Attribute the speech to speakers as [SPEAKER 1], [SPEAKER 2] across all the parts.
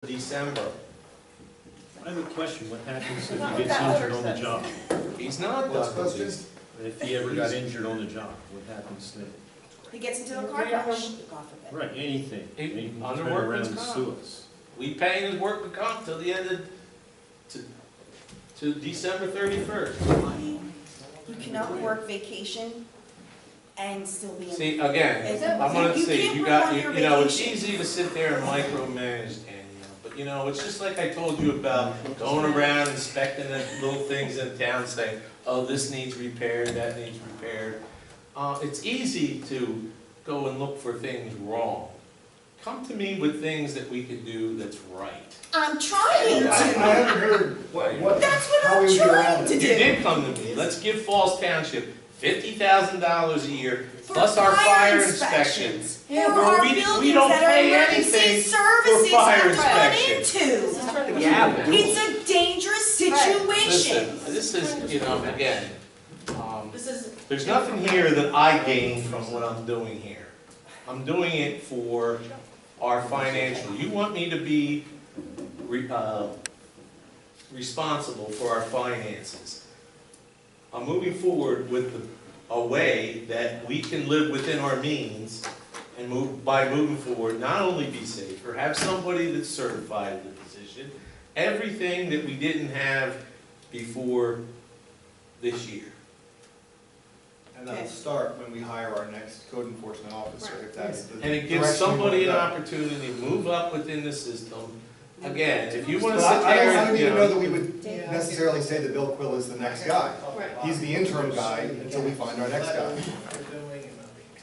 [SPEAKER 1] December.
[SPEAKER 2] I have a question. What happens if he gets injured on the job?
[SPEAKER 1] He's not
[SPEAKER 3] What's
[SPEAKER 1] done.
[SPEAKER 3] question?
[SPEAKER 2] If he ever got injured on the job, what happens then?
[SPEAKER 4] He gets into a car crash, God forbid.
[SPEAKER 2] Right, anything.
[SPEAKER 1] He-
[SPEAKER 2] He can
[SPEAKER 1] under
[SPEAKER 2] turn around
[SPEAKER 1] workman's
[SPEAKER 2] and
[SPEAKER 1] comp.
[SPEAKER 2] sue us.
[SPEAKER 1] We pay his workman comp till the end of, to December 31st.
[SPEAKER 4] You cannot work vacation and still be in.
[SPEAKER 1] See, again,
[SPEAKER 4] Is
[SPEAKER 1] I'm
[SPEAKER 4] that-
[SPEAKER 1] gonna
[SPEAKER 4] you
[SPEAKER 1] say,
[SPEAKER 4] can't
[SPEAKER 1] you
[SPEAKER 4] work
[SPEAKER 1] got,
[SPEAKER 4] on
[SPEAKER 1] you
[SPEAKER 4] your
[SPEAKER 1] know, it's
[SPEAKER 4] vacation.
[SPEAKER 1] easy to sit there and micromanage, Danielle, but you know, it's just like I told you about going around inspecting the little things in town, saying, oh, this needs repaired, that needs repaired. It's easy to go and look for things wrong. Come to me with things that we could do that's right.
[SPEAKER 4] I'm trying
[SPEAKER 3] I
[SPEAKER 4] to.
[SPEAKER 3] haven't heard what,
[SPEAKER 4] That's what
[SPEAKER 3] how
[SPEAKER 4] I'm
[SPEAKER 3] we would get
[SPEAKER 4] trying
[SPEAKER 3] around
[SPEAKER 4] to
[SPEAKER 3] it.
[SPEAKER 4] do.
[SPEAKER 1] You did come to me, let's give Falls Township $50,000 a year,
[SPEAKER 4] For
[SPEAKER 1] plus our fire
[SPEAKER 4] inspections.
[SPEAKER 1] inspections.
[SPEAKER 4] There
[SPEAKER 1] Where
[SPEAKER 4] are
[SPEAKER 1] we
[SPEAKER 4] buildings
[SPEAKER 1] don't
[SPEAKER 4] that are
[SPEAKER 1] pay
[SPEAKER 4] emergency
[SPEAKER 1] anything
[SPEAKER 4] services
[SPEAKER 1] for fire
[SPEAKER 4] have
[SPEAKER 1] inspection.
[SPEAKER 4] run into.
[SPEAKER 1] Yeah, but
[SPEAKER 4] It's a dangerous situation.
[SPEAKER 1] listen, this is, you know, again,
[SPEAKER 4] This is.
[SPEAKER 1] there's nothing here that I gain from what I'm doing here. I'm doing it for our financial. You want me to be responsible for our finances. I'm moving forward with a way that we can live within our means and by moving forward, not only be safer, have somebody that's certified in the position, everything that we didn't have before this year.
[SPEAKER 3] And that'll start when we hire our next code enforcement officer, if that's the
[SPEAKER 1] And it gives
[SPEAKER 3] direction we
[SPEAKER 1] somebody an
[SPEAKER 3] wanna go.
[SPEAKER 1] opportunity to move up within the system. Again, if you wanna
[SPEAKER 3] But
[SPEAKER 1] sit
[SPEAKER 3] I
[SPEAKER 1] there
[SPEAKER 3] don't
[SPEAKER 1] and,
[SPEAKER 3] even
[SPEAKER 1] you
[SPEAKER 3] know that
[SPEAKER 1] know,
[SPEAKER 3] we would necessarily say that Bill Quill is the next guy. He's the interim guy until we find our next guy.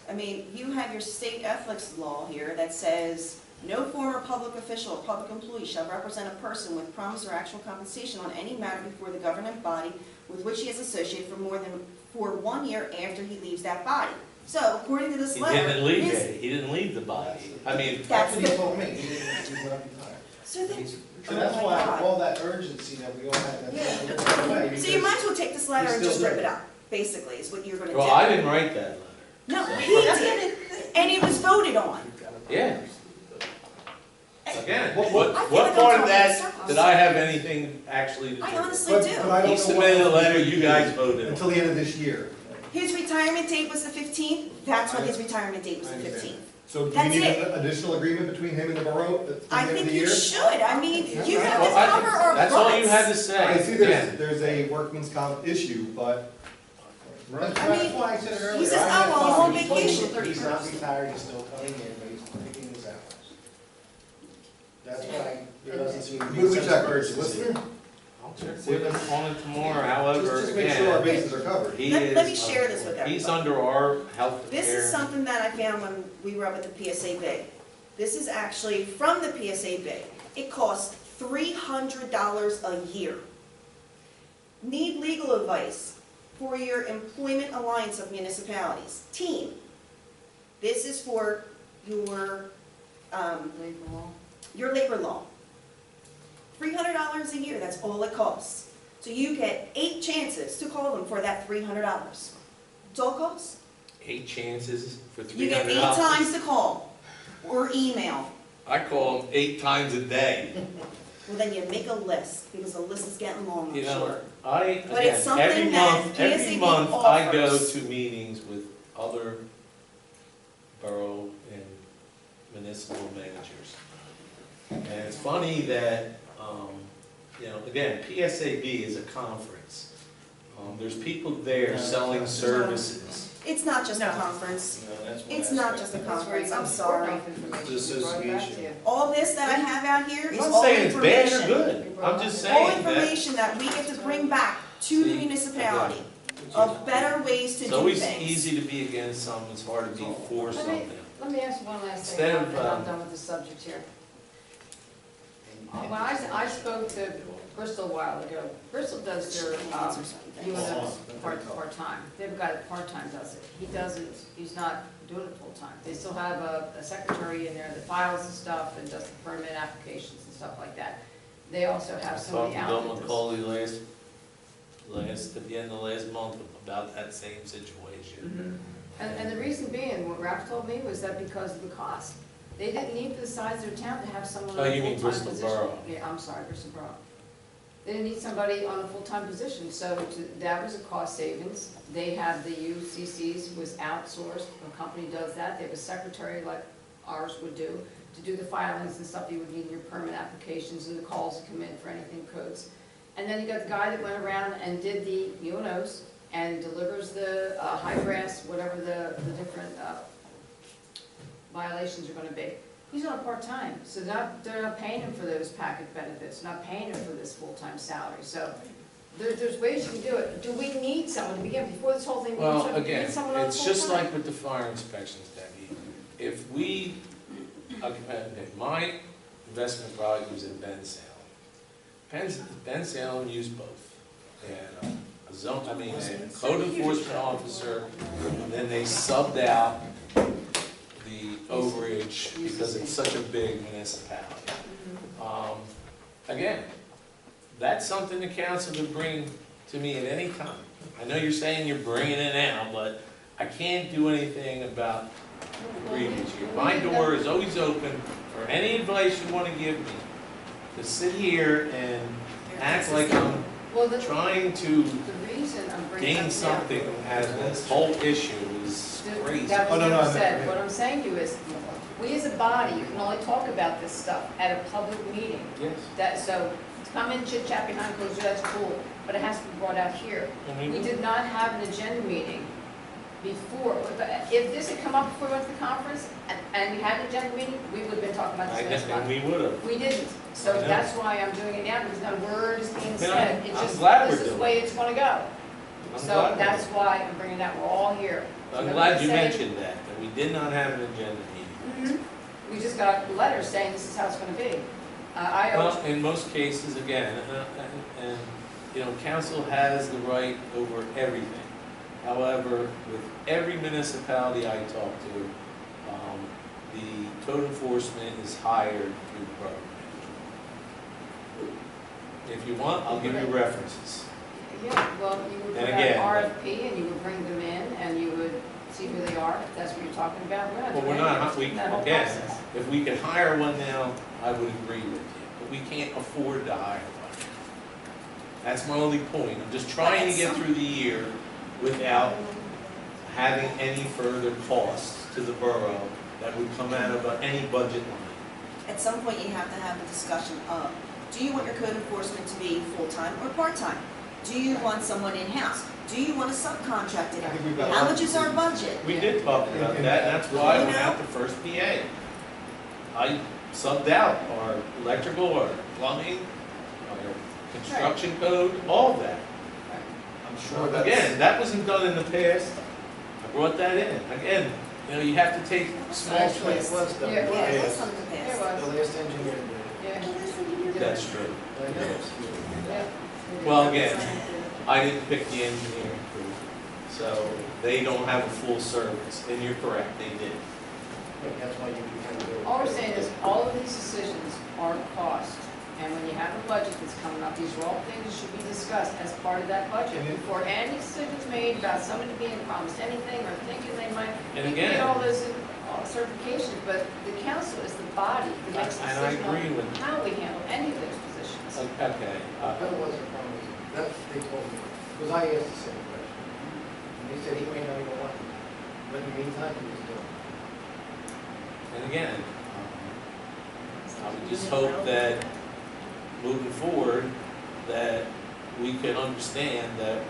[SPEAKER 4] I mean, you have your state ethics law here that says, no former public official or public employee shall represent a person with promise or actual compensation on any matter before the governing body with which he is associated for 1 year after he leaves that body. So, according to this
[SPEAKER 1] he
[SPEAKER 4] letter,
[SPEAKER 1] didn't leave
[SPEAKER 4] his-
[SPEAKER 1] it, he didn't leave the body. I mean,
[SPEAKER 4] that's
[SPEAKER 5] That's what he
[SPEAKER 4] the,
[SPEAKER 5] told me, he didn't, he's not retired.
[SPEAKER 4] so then,
[SPEAKER 5] So that's
[SPEAKER 4] oh my
[SPEAKER 5] why
[SPEAKER 4] God.
[SPEAKER 5] all that urgency that we all had,
[SPEAKER 4] Yeah.
[SPEAKER 5] that's away.
[SPEAKER 4] So you might as well take this letter and
[SPEAKER 5] He's
[SPEAKER 4] just
[SPEAKER 5] still
[SPEAKER 4] rip it
[SPEAKER 5] there.
[SPEAKER 4] up, basically, is what you're gonna do.
[SPEAKER 1] well, I didn't write that letter.
[SPEAKER 4] No, he did, and it was voted on.
[SPEAKER 1] Yeah. Again,
[SPEAKER 3] Well,
[SPEAKER 4] I feel
[SPEAKER 1] what
[SPEAKER 4] like
[SPEAKER 1] part
[SPEAKER 4] I'm
[SPEAKER 1] of
[SPEAKER 4] talking in
[SPEAKER 1] that
[SPEAKER 4] circles.
[SPEAKER 1] did I have anything actually to
[SPEAKER 4] I
[SPEAKER 1] do?
[SPEAKER 4] honestly
[SPEAKER 3] But
[SPEAKER 4] do.
[SPEAKER 3] I don't
[SPEAKER 1] He
[SPEAKER 3] know
[SPEAKER 1] submitted a
[SPEAKER 3] what-
[SPEAKER 1] letter, you guys voted on.
[SPEAKER 3] Until the end of this year.
[SPEAKER 4] His retirement date was the 15th, that's when his retirement date was the 15th.
[SPEAKER 3] So do we
[SPEAKER 4] That's
[SPEAKER 3] need
[SPEAKER 4] it.
[SPEAKER 3] an additional agreement between him and the borough at the
[SPEAKER 4] I
[SPEAKER 3] end of
[SPEAKER 4] think
[SPEAKER 3] the
[SPEAKER 4] you
[SPEAKER 3] year?
[SPEAKER 4] should, I mean, you have to
[SPEAKER 1] Well, I-
[SPEAKER 4] cover our butts.
[SPEAKER 1] That's all you had to say.
[SPEAKER 3] I see
[SPEAKER 1] Again,
[SPEAKER 3] there's a workman's comp issue, but
[SPEAKER 5] That's
[SPEAKER 4] I mean,
[SPEAKER 5] that's why I said it earlier.
[SPEAKER 4] he says,
[SPEAKER 5] I had
[SPEAKER 4] "Oh, well, I'm on
[SPEAKER 5] fun. He's putting-
[SPEAKER 4] vacation 31st."
[SPEAKER 5] He's not retired, he's still coming in, but he's picking his hours. That's why there doesn't seem to be.
[SPEAKER 3] who do we
[SPEAKER 5] such
[SPEAKER 3] check, our
[SPEAKER 5] urgency.
[SPEAKER 3] solicitor?
[SPEAKER 1] I'll check with him on it tomorrow, however,
[SPEAKER 3] Just make sure our
[SPEAKER 1] again,
[SPEAKER 3] bases are covered.
[SPEAKER 1] he
[SPEAKER 4] Let me
[SPEAKER 1] is,
[SPEAKER 4] share this with
[SPEAKER 1] he's
[SPEAKER 4] everybody.
[SPEAKER 1] under our health care.
[SPEAKER 4] This is something that I found when we were up at the PSAB. This is actually from the PSAB. It costs $300 a year. Need legal advice for your Employment Alliance of Municipalities team. This is for your labor law. $300 a year, that's all it costs. So you get 8 chances to call them for that $300. That's all it costs.
[SPEAKER 1] 8 chances for $300.
[SPEAKER 4] You get 8 times to call or email.
[SPEAKER 1] I call him 8 times a day.
[SPEAKER 4] Well, then you make a list, because the list is getting long, I'm
[SPEAKER 1] You know,
[SPEAKER 4] sure.
[SPEAKER 1] But
[SPEAKER 4] it's
[SPEAKER 1] again,
[SPEAKER 4] something
[SPEAKER 1] every
[SPEAKER 4] that
[SPEAKER 1] every
[SPEAKER 4] PSAB
[SPEAKER 1] month I go
[SPEAKER 4] offers.
[SPEAKER 1] to meetings with other borough and municipal managers. And it's funny that, you know, again, PSAB is a conference. There's people there selling services.
[SPEAKER 4] It's not just a conference.
[SPEAKER 5] No, that's what
[SPEAKER 4] It's
[SPEAKER 5] I
[SPEAKER 4] not
[SPEAKER 5] said.
[SPEAKER 4] just a conference, I'm sorry.
[SPEAKER 5] The association.
[SPEAKER 4] All this that I have out here
[SPEAKER 1] I'm
[SPEAKER 4] is
[SPEAKER 1] not
[SPEAKER 4] all
[SPEAKER 1] saying it's bad or
[SPEAKER 4] information.
[SPEAKER 1] good, I'm just
[SPEAKER 4] All
[SPEAKER 1] saying that.
[SPEAKER 4] information that we get to bring back to the
[SPEAKER 1] See,
[SPEAKER 4] municipality of better ways to
[SPEAKER 1] It's
[SPEAKER 4] do
[SPEAKER 1] always
[SPEAKER 4] things.
[SPEAKER 1] easy to be against something, it's hard to be for something.
[SPEAKER 6] Let me ask one last thing,
[SPEAKER 1] Instead
[SPEAKER 6] and
[SPEAKER 1] of,
[SPEAKER 6] I'm done with the subject here. When I spoke to Bristol a while ago, Bristol does their, UNO part-time. They have a guy that part-time does it. He doesn't, he's not doing it full-time. They still have a secretary in there that files the stuff and does the permit applications and stuff like that. They also have somebody
[SPEAKER 1] Talked
[SPEAKER 6] out
[SPEAKER 1] to
[SPEAKER 6] that
[SPEAKER 1] Bill
[SPEAKER 6] does.
[SPEAKER 1] McCauley at the end of last month about that same situation.
[SPEAKER 6] And the reason being, what Ralph told me was that because of the cost. They didn't need the size of their town to have someone
[SPEAKER 1] Oh,
[SPEAKER 6] on a
[SPEAKER 1] you mean
[SPEAKER 6] full-time
[SPEAKER 1] Bristol
[SPEAKER 6] position.
[SPEAKER 1] Borough.
[SPEAKER 6] Yeah, I'm sorry, Bristol Borough. They didn't need somebody on a full-time position, so that was a cost savings. They had the UCCs was outsourced, a company does that, they have a secretary like ours would do, to do the filings and stuff you would need in your permit applications and the calls that come in for anything codes. And then you got the guy that went around and did the UNOs and delivers the high grass, whatever the different violations are gonna be. He's on a part-time, so they're not paying him for those package benefits, not paying him for this full-time salary, so there's ways you can do it. Do we need someone to begin, before this whole thing,
[SPEAKER 1] Well,
[SPEAKER 6] we need
[SPEAKER 1] again,
[SPEAKER 6] someone on
[SPEAKER 1] it's just
[SPEAKER 6] full-time?
[SPEAKER 1] like with the fire inspections, Debbie. If we, my investment product was in Ben Salem. Ben Salem used both. They had a zone, a code enforcement officer, and then they subbed out the overage because it's such a big municipality. Again, that's something the council could bring to me at any time. I know you're saying you're bringing it out, but I can't do anything about the previous year. My door is always open for any advice you want to give me. To sit here and act like I'm
[SPEAKER 6] Well, the
[SPEAKER 1] trying to
[SPEAKER 6] reason I'm bringing
[SPEAKER 1] gain
[SPEAKER 6] up
[SPEAKER 1] something out of this whole issue is crazy.
[SPEAKER 6] That was
[SPEAKER 3] Oh, no,
[SPEAKER 6] never
[SPEAKER 3] no,
[SPEAKER 6] said. What I'm saying to you is, we as a body can only talk about this stuff at a public meeting.
[SPEAKER 1] Yes.
[SPEAKER 6] So, to come in chit chat behind closed doors, that's cool, but it has to be brought out here.
[SPEAKER 1] And
[SPEAKER 6] We did not have an agenda meeting before. If this had come up before we went to the conference, and we had an agenda meeting, we would have been talking about
[SPEAKER 1] I
[SPEAKER 6] this
[SPEAKER 1] guess,
[SPEAKER 6] last
[SPEAKER 1] and
[SPEAKER 6] month.
[SPEAKER 1] we would have.
[SPEAKER 6] We didn't, so
[SPEAKER 1] I know.
[SPEAKER 6] that's why I'm doing it now, because not a word is being
[SPEAKER 1] I'm
[SPEAKER 6] said. It's
[SPEAKER 1] I'm
[SPEAKER 6] just,
[SPEAKER 1] glad
[SPEAKER 6] this
[SPEAKER 1] we're
[SPEAKER 6] is the
[SPEAKER 1] doing
[SPEAKER 6] way
[SPEAKER 1] it.
[SPEAKER 6] it's gonna go.
[SPEAKER 1] I'm
[SPEAKER 6] So
[SPEAKER 1] glad we're
[SPEAKER 6] that's
[SPEAKER 1] doing
[SPEAKER 6] why I'm bringing that, we're all here.
[SPEAKER 1] it. I'm
[SPEAKER 6] So
[SPEAKER 1] glad you
[SPEAKER 6] nobody say-
[SPEAKER 1] mentioned that we did not have an agenda meeting.
[SPEAKER 6] We just got letters saying this is how it's gonna be.
[SPEAKER 1] Well, in most cases, again, and, you know, council has the right over everything. However, with every municipality I talk to, the code enforcement is hired through the program. If you want, I'll give you references.
[SPEAKER 6] Yeah, well, you would put
[SPEAKER 1] And
[SPEAKER 6] out
[SPEAKER 1] again,
[SPEAKER 6] an RFP and you would bring them in and you would see who they are, if that's what you're talking about. We're not
[SPEAKER 1] Well,
[SPEAKER 6] doing
[SPEAKER 1] we're not,
[SPEAKER 6] anything.
[SPEAKER 1] we,
[SPEAKER 6] That whole
[SPEAKER 1] again,
[SPEAKER 6] process.
[SPEAKER 1] if we could hire one now, I would agree with you, but we can't afford to hire one. That's my only point, I'm just trying to get through the year without having any further costs to the borough that would come out of any budget line.
[SPEAKER 4] At some point, you have to have a discussion of, do you want your code enforcement to be full-time or part-time? Do you want someone in-house? Do you want to subcontract it
[SPEAKER 3] I think we've
[SPEAKER 4] out?
[SPEAKER 3] got
[SPEAKER 4] How
[SPEAKER 3] lots
[SPEAKER 4] much is our budget?
[SPEAKER 1] We did talk about that, and that's why I went out the first PA. I subbed out our electrical, our plumbing, our construction code, all of that.
[SPEAKER 3] I'm sure that's.
[SPEAKER 1] Again, that wasn't done in the past. I brought that in. Again, you know, you have to take small
[SPEAKER 5] Actually, it
[SPEAKER 1] twists.
[SPEAKER 5] was done.
[SPEAKER 6] Yeah,
[SPEAKER 4] Yeah,
[SPEAKER 5] Yes.
[SPEAKER 4] that's something to
[SPEAKER 6] There
[SPEAKER 4] pass.
[SPEAKER 5] The
[SPEAKER 6] was,
[SPEAKER 5] last engineer did it.
[SPEAKER 6] yeah,
[SPEAKER 1] That's true.
[SPEAKER 5] I know.
[SPEAKER 6] yeah.
[SPEAKER 1] Well, again, I didn't pick the engineering crew, so they don't have a full service, and you're correct, they did.
[SPEAKER 5] That's why you can do it.
[SPEAKER 6] All we're saying is, all of these decisions are cost, and when you have a budget that's coming up, these are all things that should be discussed as part of that budget.
[SPEAKER 3] And it-
[SPEAKER 6] Before any decision's made about somebody being promised anything or thinking they might,
[SPEAKER 1] And
[SPEAKER 6] you can get
[SPEAKER 1] again-
[SPEAKER 6] all those certifications, but the council is the body that makes
[SPEAKER 1] And I
[SPEAKER 6] decisions
[SPEAKER 1] agree
[SPEAKER 6] on
[SPEAKER 1] with-
[SPEAKER 6] how we handle any of those positions.
[SPEAKER 1] Okay,
[SPEAKER 5] Bill wasn't promised, that's what they told me, because I asked the same question. And he said he may not even want it, but in the meantime, he was doing it.
[SPEAKER 1] and again, I would just hope that moving forward, that we can understand that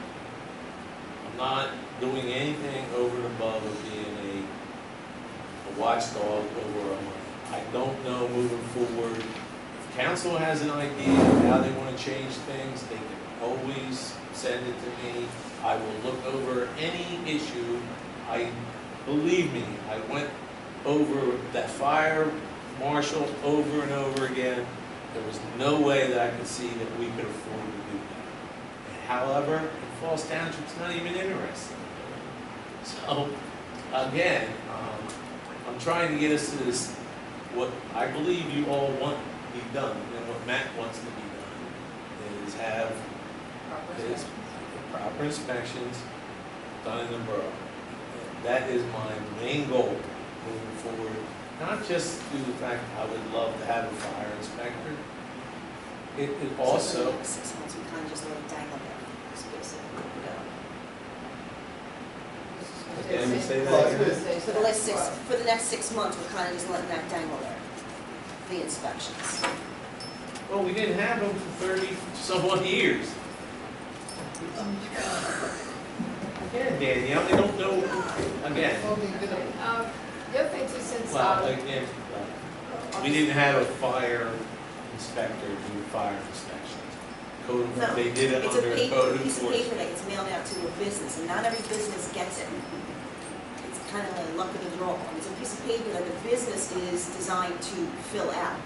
[SPEAKER 1] I'm not doing anything over and above of being a watchdog over our money. I don't know moving forward, if council has an idea of how they want to change things, they can always send it to me. I will look over any issue. Believe me, I went over that fire marshal over and over again. There was no way that I could see that we could afford to do that. However, in Falls Township's not even interested. So, again, I'm trying to get us to this, what I believe you all want to be done, and what Matt wants to be done, is have his proper inspections done in the borough. That is my main goal moving forward, not just due to the fact I would love to have a fire inspector, it also,
[SPEAKER 4] So for the next 6 months, we kind of just let it dangle there, just basically,
[SPEAKER 1] Again, we say
[SPEAKER 3] Well,
[SPEAKER 1] that.
[SPEAKER 4] For the next 6 months, we're kind of just letting that dangle there, the inspections.
[SPEAKER 1] Well, we didn't have them for 30-some-odd years. Again, Danielle, they don't know, again,
[SPEAKER 6] The other thing too, since,
[SPEAKER 1] well, again, we didn't have a fire inspector do fire inspections. Code,
[SPEAKER 4] No,
[SPEAKER 1] they did it
[SPEAKER 4] It's a
[SPEAKER 1] under
[SPEAKER 4] paper,
[SPEAKER 1] code
[SPEAKER 4] piece of
[SPEAKER 1] enforcement.
[SPEAKER 4] paper that gets mailed out to a business, and not every business gets it. It's kind of like luck of the draw. It's a piece of paper that the business is designed to fill out.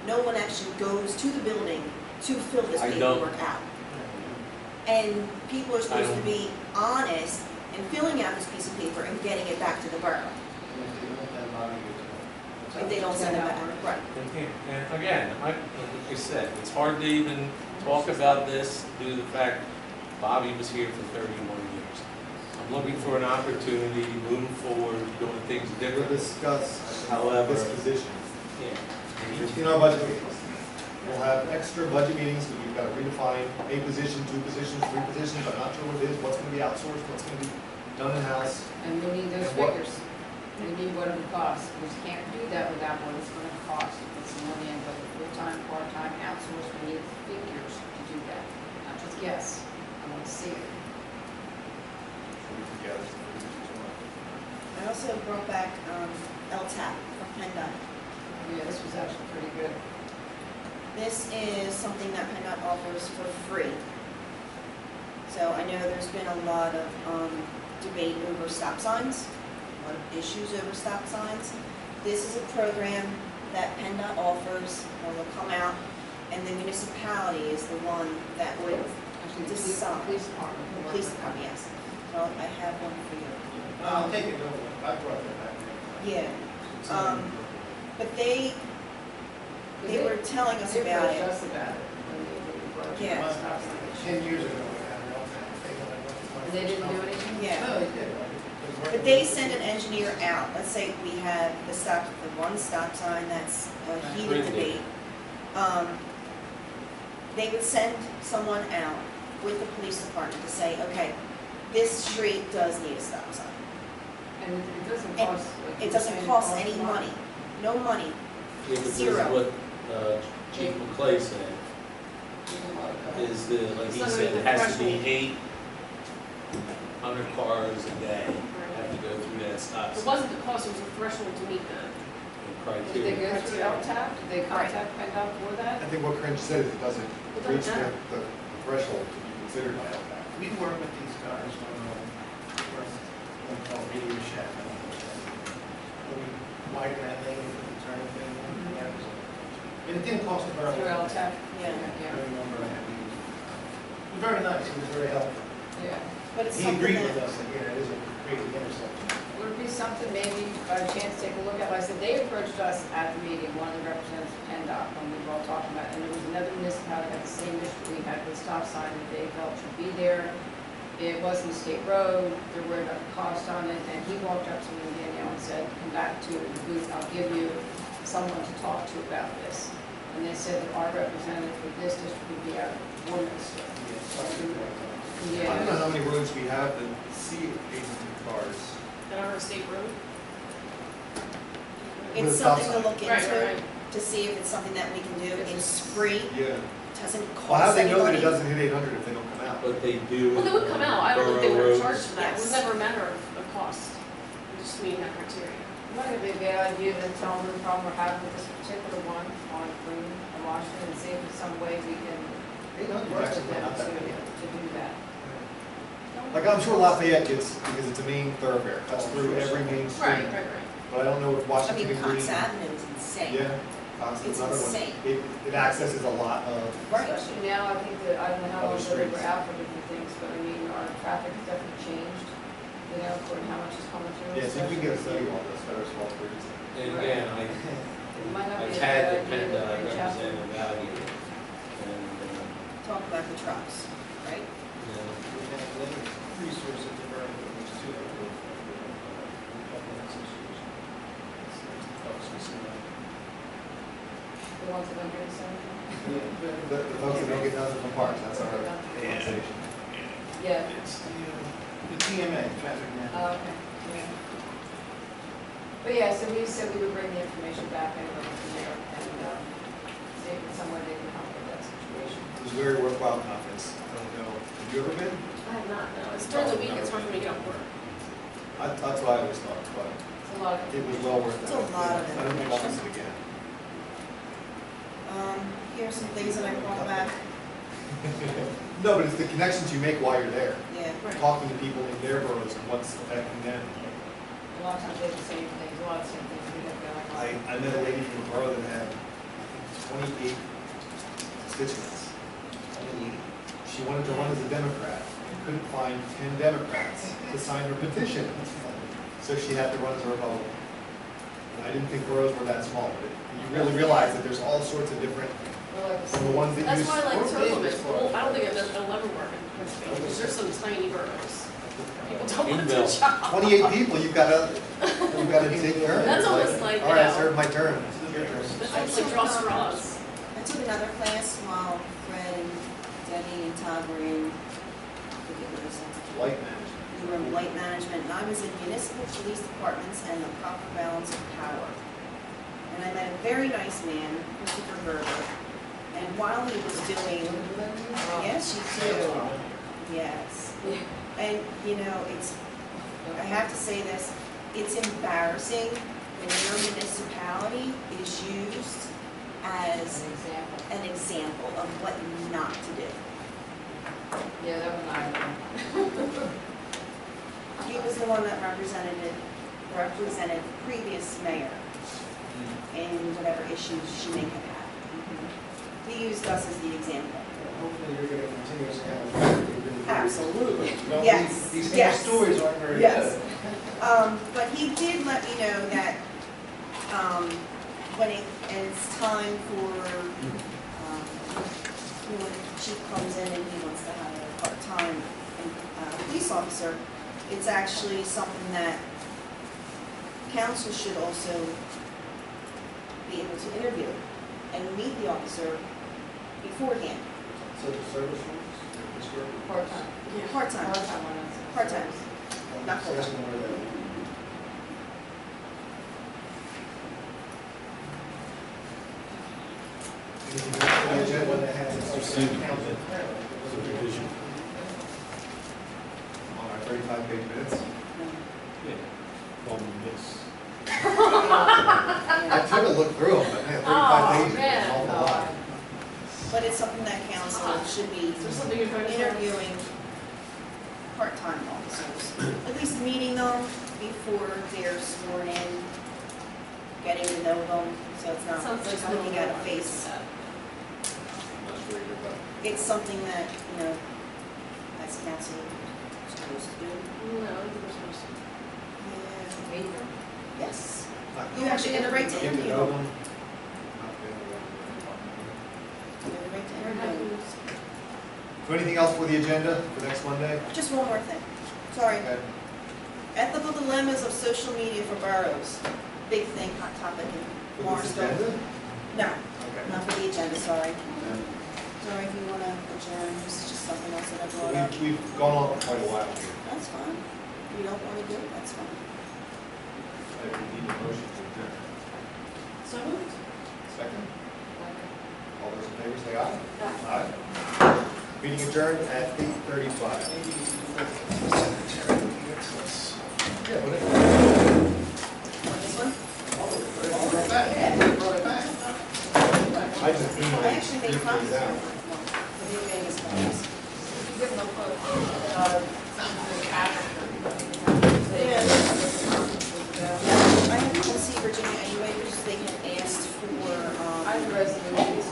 [SPEAKER 4] No one actually goes to the building to fill this
[SPEAKER 1] I don't.
[SPEAKER 4] paperwork out. And people are supposed to
[SPEAKER 1] don't.
[SPEAKER 4] be honest in filling out this piece of paper and getting it back to the borough. If they don't send it back, right.
[SPEAKER 1] And again, like I said, it's hard to even talk about this due to the fact Bobby was here for 31 years. I'm looking for an opportunity, moving forward, doing things
[SPEAKER 3] We'll
[SPEAKER 1] differently.
[SPEAKER 3] discuss
[SPEAKER 1] However-
[SPEAKER 3] this position.
[SPEAKER 1] Yeah.
[SPEAKER 3] In our budget meetings, we'll have extra budget meetings, but we've got to redefine a position, 2 positions, 3 positions, I'm not sure what it is, what's going to be outsourced, what's going to be done in-house.
[SPEAKER 6] and we need those
[SPEAKER 3] And what-
[SPEAKER 6] figures. We need what it costs. We just can't do that without what it's gonna cost to put some money in, whether full-time, part-time, outsourced, we need figures to do that, not just guess. I want to see it.
[SPEAKER 4] I also brought back LTAP from PennDOT.
[SPEAKER 6] Yeah, this was actually pretty good.
[SPEAKER 4] This is something that PennDOT offers for free. So I know there's been a lot of debate over stop signs, a lot of issues over stop signs. This is a program that PennDOT offers, or will come out, and the municipality is the one that would,
[SPEAKER 6] Actually, the
[SPEAKER 4] Decide.
[SPEAKER 6] police department.
[SPEAKER 4] the police department, yes. Well, I have one for you.
[SPEAKER 5] I'll take it over, I brought that back.
[SPEAKER 4] Yeah, but they were telling us about
[SPEAKER 6] They
[SPEAKER 4] it.
[SPEAKER 6] approached us about it when we brought it to
[SPEAKER 4] Yeah.
[SPEAKER 6] the stop sign.
[SPEAKER 5] 10 years ago, we had an LTAP.
[SPEAKER 6] And they didn't do anything?
[SPEAKER 4] Yeah.
[SPEAKER 5] No, they did.
[SPEAKER 4] But they send an engineer out, let's say we have the one stop sign that's a heated
[SPEAKER 1] Really?
[SPEAKER 4] debate. They would send someone out with the police department to say, okay, this street does need a stop sign.
[SPEAKER 6] And it doesn't
[SPEAKER 4] And
[SPEAKER 6] cost. like
[SPEAKER 4] It
[SPEAKER 6] you're
[SPEAKER 4] doesn't
[SPEAKER 6] saying,
[SPEAKER 4] cost
[SPEAKER 6] it
[SPEAKER 4] any
[SPEAKER 6] costs a lot.
[SPEAKER 4] money, no money.
[SPEAKER 1] Yeah, but this is
[SPEAKER 4] Zero.
[SPEAKER 1] what Chief McClay said,
[SPEAKER 6] There's a lot of-
[SPEAKER 1] is the, like he
[SPEAKER 7] It's
[SPEAKER 1] said,
[SPEAKER 7] under
[SPEAKER 1] it
[SPEAKER 7] the
[SPEAKER 1] has to be
[SPEAKER 7] threshold.
[SPEAKER 1] 800 cars a day have to go through that stop
[SPEAKER 7] It
[SPEAKER 1] sign
[SPEAKER 7] wasn't the cost, it was the threshold to meet the,
[SPEAKER 6] Did they
[SPEAKER 1] criteria.
[SPEAKER 6] go through LTAP? Did they contact PennDOT for that?
[SPEAKER 3] I think what Cringe said is it doesn't
[SPEAKER 7] It doesn't
[SPEAKER 3] reach
[SPEAKER 7] matter.
[SPEAKER 3] the threshold to be considered by LTAC.
[SPEAKER 5] We work with these guys on, what we call radio shack. When we widen that lane, we turn the thing, and it didn't cost a borough.
[SPEAKER 6] Through LTAP?
[SPEAKER 4] Yeah.
[SPEAKER 5] I remember I had to use it. Very nice, he was very helpful.
[SPEAKER 6] Yeah.
[SPEAKER 4] But it's
[SPEAKER 5] He
[SPEAKER 4] something
[SPEAKER 5] agreed with
[SPEAKER 4] that,
[SPEAKER 5] us that, yeah, it is a great intersection.
[SPEAKER 6] Would it be something maybe, by chance, take a look at? Like I said, they approached us at the meeting, one of the representatives of PennDOT, when we were all talking about it, and there was another municipality that had the same issue we had with stop sign that they felt should be there. It wasn't a state road, they're worried about the cost on it, and he walked up to me and Danielle and said, come back to the booth, I'll give you someone to talk to about this. And they said that our representative for this district would be out of Warminster.
[SPEAKER 3] I don't know how many roads we have that see 800 cars.
[SPEAKER 7] that are a state road.
[SPEAKER 3] With a
[SPEAKER 4] it's
[SPEAKER 3] stop
[SPEAKER 4] something to
[SPEAKER 3] sign.
[SPEAKER 4] look
[SPEAKER 7] Right,
[SPEAKER 4] into,
[SPEAKER 7] right.
[SPEAKER 4] to see if it's something that we can do. It's free,
[SPEAKER 3] Yeah.
[SPEAKER 4] doesn't
[SPEAKER 3] Well, how
[SPEAKER 4] cost
[SPEAKER 3] do they know that
[SPEAKER 4] anybody.
[SPEAKER 3] it doesn't hit 800 if they don't come out?
[SPEAKER 1] But they do.
[SPEAKER 7] Well, they would come out, I don't know if they
[SPEAKER 1] Borough
[SPEAKER 7] were
[SPEAKER 1] roads.
[SPEAKER 7] charged for that, it was
[SPEAKER 4] Yes.
[SPEAKER 7] never a matter of cost, it was just meeting that criteria.
[SPEAKER 6] Might have been a bad idea to tell them the problem we're having with this particular one on Green and Washington, and see if there's some way we can
[SPEAKER 5] 800
[SPEAKER 6] work with
[SPEAKER 5] actually
[SPEAKER 6] them
[SPEAKER 5] not that
[SPEAKER 6] to
[SPEAKER 5] bad.
[SPEAKER 6] do that.
[SPEAKER 3] Like, I'm sure Lafayette gets, because it's a main thoroughfare, cuts through every main street.
[SPEAKER 7] Right.
[SPEAKER 3] But I don't know if
[SPEAKER 4] I
[SPEAKER 3] Washington
[SPEAKER 4] mean,
[SPEAKER 3] and Green.
[SPEAKER 4] Cox Avenue is insane.
[SPEAKER 3] Yeah, Cox is
[SPEAKER 4] It's
[SPEAKER 3] another one.
[SPEAKER 4] insane.
[SPEAKER 3] It accesses a lot of,
[SPEAKER 4] Right.
[SPEAKER 6] Especially now, I think that, I don't know how long
[SPEAKER 3] Other
[SPEAKER 6] they were
[SPEAKER 3] streets.
[SPEAKER 6] out for different things, but I mean, our traffic has definitely changed, you know, according to how much is coming through.
[SPEAKER 3] yeah, so if we can get a study on this, better small bridges.
[SPEAKER 1] And again,
[SPEAKER 6] It might not
[SPEAKER 1] I've
[SPEAKER 6] be a
[SPEAKER 1] had the
[SPEAKER 6] bad idea to
[SPEAKER 1] PennDOT
[SPEAKER 6] reach out to them.
[SPEAKER 1] representative out here. And,
[SPEAKER 4] Talk about the trucks, right?
[SPEAKER 1] you know,
[SPEAKER 5] We have limited resources to burn, which is too.
[SPEAKER 6] folks that don't get it, so.
[SPEAKER 3] The folks that don't get nothing from parks, that's our conversation.
[SPEAKER 6] Yeah.
[SPEAKER 5] It's the TMA, traffic
[SPEAKER 6] Oh,
[SPEAKER 5] management.
[SPEAKER 6] okay, yeah. But yeah, so we said we would bring the information back and over from there and see if it's somewhere they can help with that situation.
[SPEAKER 3] It was a very worthwhile conference. I don't know, have you ever been?
[SPEAKER 7] I have not, no, it's during the week, it's hard for me to get off work.
[SPEAKER 3] That's what I always thought, but
[SPEAKER 6] It's a lot of.
[SPEAKER 3] it was well worth it.
[SPEAKER 4] It's a lot of
[SPEAKER 3] I don't think I'll miss it again.
[SPEAKER 4] Here's some things that I brought back,
[SPEAKER 3] No, but it's the connections you make while you're there,
[SPEAKER 4] yeah.
[SPEAKER 3] talking to people in their boroughs and what's affecting them.
[SPEAKER 6] A lot of times they have the same things, a lot of the same things we have going on.
[SPEAKER 3] I met a lady from a borough that had, I think, 28 constituents. 28. She wanted to run as a Democrat and couldn't find 10 Democrats to sign her petition. So she had to run as a Republican. And I didn't think boroughs were that small, but you really realize that there's all sorts of different,
[SPEAKER 6] We're like
[SPEAKER 3] from the ones that
[SPEAKER 7] That's
[SPEAKER 3] use.
[SPEAKER 7] why I like
[SPEAKER 3] or
[SPEAKER 7] Turtle
[SPEAKER 3] business
[SPEAKER 7] Well,
[SPEAKER 3] for.
[SPEAKER 7] I don't think it'll ever work in Morrisville, because there's some tiny boroughs. People don't want to
[SPEAKER 1] Inbuilt.
[SPEAKER 7] do a job.
[SPEAKER 3] 28 people, you've got to take care of.
[SPEAKER 7] That's
[SPEAKER 3] It's
[SPEAKER 7] almost like,
[SPEAKER 3] all right,
[SPEAKER 7] you know,
[SPEAKER 3] serve my turn. It's your turn.
[SPEAKER 7] That's almost like draw straws.
[SPEAKER 4] I took another class while Fred and Debbie and Todd were in, I forget what it was.
[SPEAKER 3] Light management.
[SPEAKER 4] We were in blight management, and I was in municipal police departments and the proper balance of power. And I met a very nice man, Christopher Gerber, and while he was doing, yes, you do, yes. And, you know, I have to say this, it's embarrassing when your municipality is used as
[SPEAKER 6] An example.
[SPEAKER 4] an example of what not to do.
[SPEAKER 6] Yeah, that was not.
[SPEAKER 4] He was the one that represented previous mayor in whatever issues she may have had. He used us as the example.
[SPEAKER 5] Hopefully you're gonna continue to have.
[SPEAKER 4] Absolutely.
[SPEAKER 5] You know,
[SPEAKER 4] Yes,
[SPEAKER 5] These
[SPEAKER 4] yes.
[SPEAKER 5] stories aren't very
[SPEAKER 4] Yes.
[SPEAKER 5] good.
[SPEAKER 4] But he did let me know that, when it's time for, when the chief comes in and he wants to hire a part-time police officer, it's actually something that council should also be able to interview and meet the officer beforehand,
[SPEAKER 5] So the service rules?
[SPEAKER 6] Part-time.
[SPEAKER 4] part-time.
[SPEAKER 6] Part-time one is.
[SPEAKER 4] Part-time. Not
[SPEAKER 5] So that's where that-
[SPEAKER 3] Anything else for the agenda?
[SPEAKER 5] That has a
[SPEAKER 2] Received.
[SPEAKER 5] council.
[SPEAKER 2] Supervision.
[SPEAKER 3] On our 35-page minutes.
[SPEAKER 2] Yeah. Well, yes.
[SPEAKER 3] I took a look through them, but man, 35
[SPEAKER 7] Oh,
[SPEAKER 3] pages is an
[SPEAKER 7] man.
[SPEAKER 3] awful lot.
[SPEAKER 4] But it's something that council should be
[SPEAKER 7] Is there something you're trying to say?
[SPEAKER 4] interviewing part-time officers, at least meeting them before they're sworn in, getting to know them, so it's not
[SPEAKER 7] Sounds like
[SPEAKER 4] just
[SPEAKER 7] I don't
[SPEAKER 4] looking
[SPEAKER 7] know
[SPEAKER 4] at a
[SPEAKER 7] why.
[SPEAKER 4] face.
[SPEAKER 3] I'm not sure either, but
[SPEAKER 4] It's something that, you know, as council is supposed to do.
[SPEAKER 7] No, I think we're supposed to.
[SPEAKER 4] Yeah.
[SPEAKER 6] Meet them.
[SPEAKER 4] Yes.
[SPEAKER 3] not
[SPEAKER 4] You actually have the right to
[SPEAKER 3] get to
[SPEAKER 4] interview
[SPEAKER 3] know
[SPEAKER 4] them.
[SPEAKER 3] them. Not get to know them.
[SPEAKER 4] You have the right to
[SPEAKER 7] We're
[SPEAKER 4] interview them.
[SPEAKER 7] happy.
[SPEAKER 3] So anything else for the agenda for next Monday?
[SPEAKER 4] Just one more thing, sorry.
[SPEAKER 3] Okay.
[SPEAKER 4] Ethical dilemmas of social media for boroughs, big thing, hot topic in
[SPEAKER 3] For this
[SPEAKER 4] Morrisville.
[SPEAKER 3] agenda?
[SPEAKER 4] No,
[SPEAKER 3] Okay.
[SPEAKER 4] not for the agenda, sorry.
[SPEAKER 3] Okay.
[SPEAKER 4] Sorry if you want to adjourn, this is just something else that I
[SPEAKER 3] So
[SPEAKER 4] brought up.
[SPEAKER 3] we've gone on for quite a while here.
[SPEAKER 4] That's fine. If you don't want to do it, that's fine.
[SPEAKER 3] I need a motion to adjourn.
[SPEAKER 7] So moved.
[SPEAKER 3] Second? All those in favor say aye.
[SPEAKER 7] Aye.
[SPEAKER 3] Aye. Meeting adjourned at 8:35. Yeah, whatever.
[SPEAKER 4] Want this one?
[SPEAKER 3] I just emailed
[SPEAKER 4] I actually made
[SPEAKER 3] you
[SPEAKER 4] copies.
[SPEAKER 3] these out.
[SPEAKER 4] The new Vegas copies.
[SPEAKER 6] Give them a quote.
[SPEAKER 4] Yeah. I have to see Virginia anyway, because they had asked for,
[SPEAKER 6] I have a resolution.